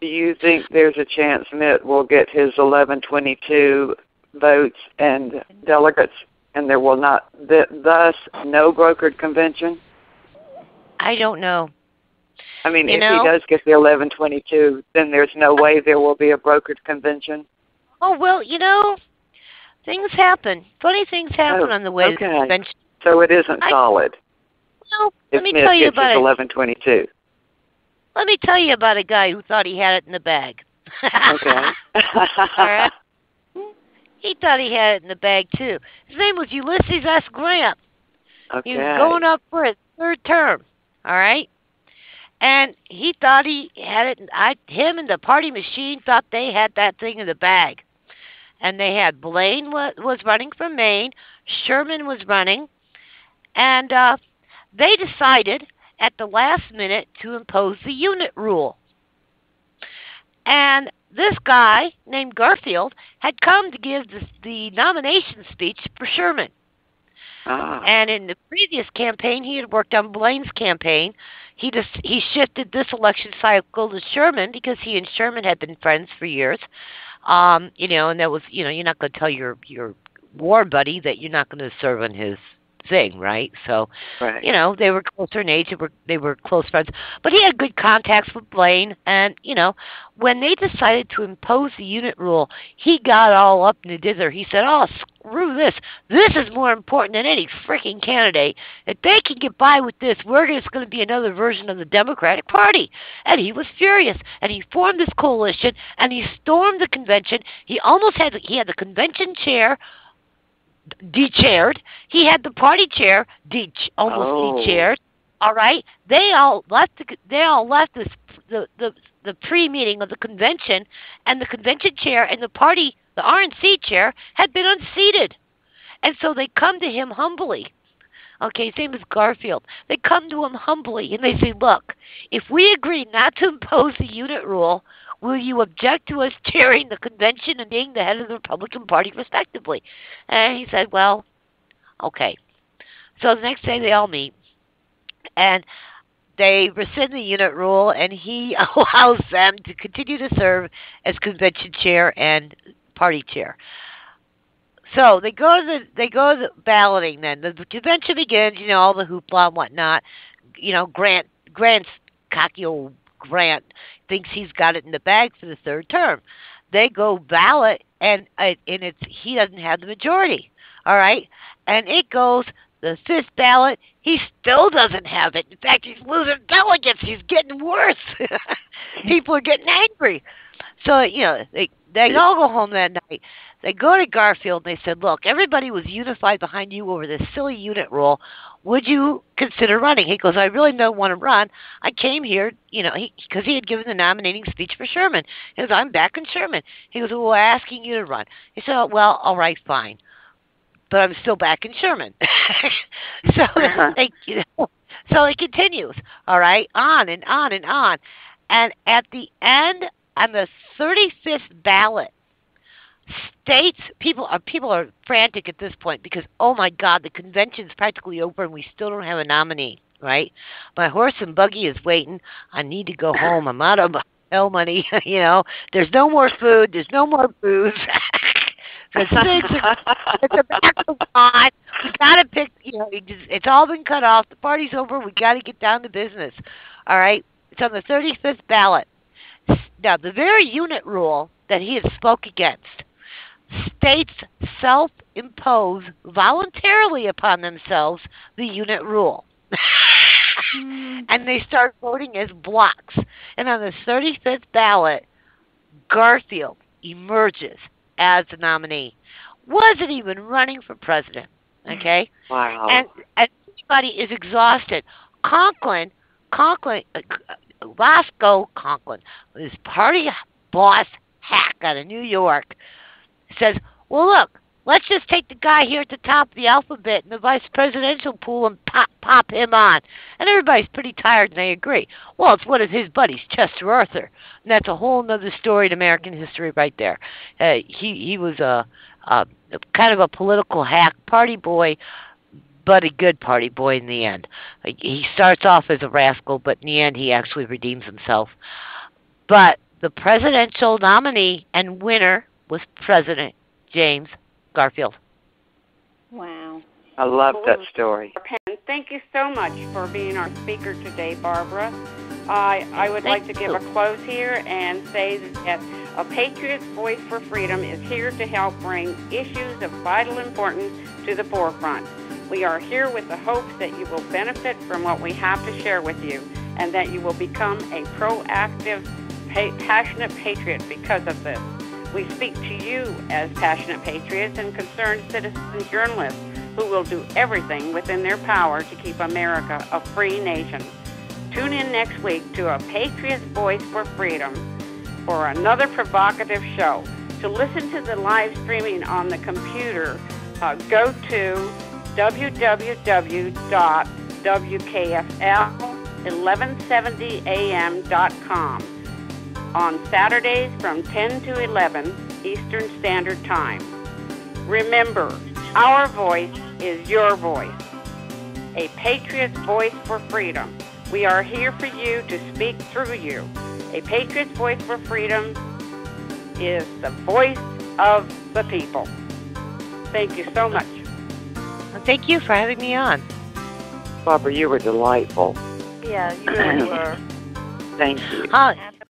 Do you think there's a chance Mitt will get his 1122 votes and delegates, and there will not, thus, no brokered convention? I don't know. I mean, if he does get the 1122, then there's no way there will be a brokered convention? Oh, well, things happen. Funny things happen on the way to the convention. So it isn't solid. Well, let me tell you about it. 1122. Let me tell you about a guy who thought he had it in the bag. Okay. All right. He thought he had it in the bag, too. His name was Ulysses S. Grant. Okay. He was going up for his third term. All right? And he thought he had it. Him and the party machine thought they had that thing in the bag. And they had Blaine was running from Maine. Sherman was running. And they decided at the last minute to impose the unit rule. And this guy named Garfield had come to give the nomination speech for Sherman. And in the previous campaign, he had worked on Blaine's campaign. He shifted this election cycle to Sherman because he and Sherman had been friends for years. And that was, you're not going to tell your war buddy that you're not going to serve on his thing, right? So, right. They were closer in age. They were close friends. But he had good contacts with Blaine. And, when they decided to impose the unit rule, he got all up in the dither. He said, oh, screw this. This is more important than any freaking candidate. If they can get by with this, we're just going to be another version of the Democratic Party. And he was furious. And he formed this coalition, and he stormed the convention. He had the convention chair de-chaired. He had the party chair almost de-chaired. All right, they all left the pre-meeting of the convention, and the convention chair and the RNC chair had been unseated, and so they come to him humbly. Okay, his name is Garfield. They come to him humbly and they say, "Look, if we agree not to impose the unit rule, will you object to us chairing the convention and being the head of the Republican Party, respectively?" And he said, well, okay. So the next day they all meet, and they rescind the unit rule, and he allows them to continue to serve as convention chair and party chair. So they go to the balloting. Then the convention begins. All the hoopla and whatnot. Grant's cocky old Grant thinks he's got it in the bag for the third term. They go ballot, and he doesn't have the majority. All right, and it goes the fifth ballot. He still doesn't have it. In fact, he's losing delegates. He's getting worse. People are getting angry. So they all go home that night. They go to Garfield and they said, "Look, everybody was unified behind you over this silly unit rule. Would you consider running?" He goes, "I really don't want to run. I came here, because he had given the nominating speech for Sherman. He goes, I'm back in Sherman." He goes, "Well, we're asking you to run." He said, "Oh, well, all right, fine. But I'm still back in Sherman." So so it continues, all right, on and on and on. And at the end, on the 35th ballot, people are frantic at this point because, oh my God, the convention's practically over and we still don't have a nominee, right? My horse and buggy is waiting. I need to go home. I'm out of hotel money. There's no more food. There's no more booze. The tobacco's gone. We gotta pick. It's all been cut off. The party's over. We gotta get down to business. All right. It's on the 35th ballot. Now, the very unit rule that he had spoke against states self-impose voluntarily upon themselves the unit rule. And they start voting as blocks. And on the 35th ballot, Garfield emerges as the nominee. Wasn't even running for president. Okay? Wow. And everybody is exhausted. Roscoe Conklin, this party boss hack out of New York, says, "Well, look, let's just take the guy here at the top of the alphabet in the vice presidential pool and pop him on." And everybody's pretty tired, and they agree. Well, it's one of his buddies, Chester Arthur, and that's a whole other story in American history right there. He was a kind of a political hack, party boy, but a good party boy in the end. He starts off as a rascal, but in the end he actually redeems himself. But The presidential nominee and winner was President James Garfield. Wow. I love that story. Thank you so much for being our speaker today, Barbara. I would like to give a close here and say that a Patriot's Voice for Freedom is here to help bring issues of vital importance to the forefront. We are here with the hopes that you will benefit from what we have to share with you and that you will become a proactive, passionate patriot because of this. We speak to you as passionate patriots and concerned citizen journalists who will do everything within their power to keep America a free nation. Tune in next week to A Patriot's Voice for Freedom for another provocative show. To listen to the live streaming on the computer, go to www.wkfl1170am.com on Saturdays from 10 to 11 Eastern Standard Time. Remember, our voice is your voice. A Patriot's Voice for Freedom. We are here for you to speak through you. A Patriot's Voice for Freedom is the voice of the people. Thank you so much. Well, thank you for having me on. Barbara, you were delightful. Yeah, you really were. Thank you.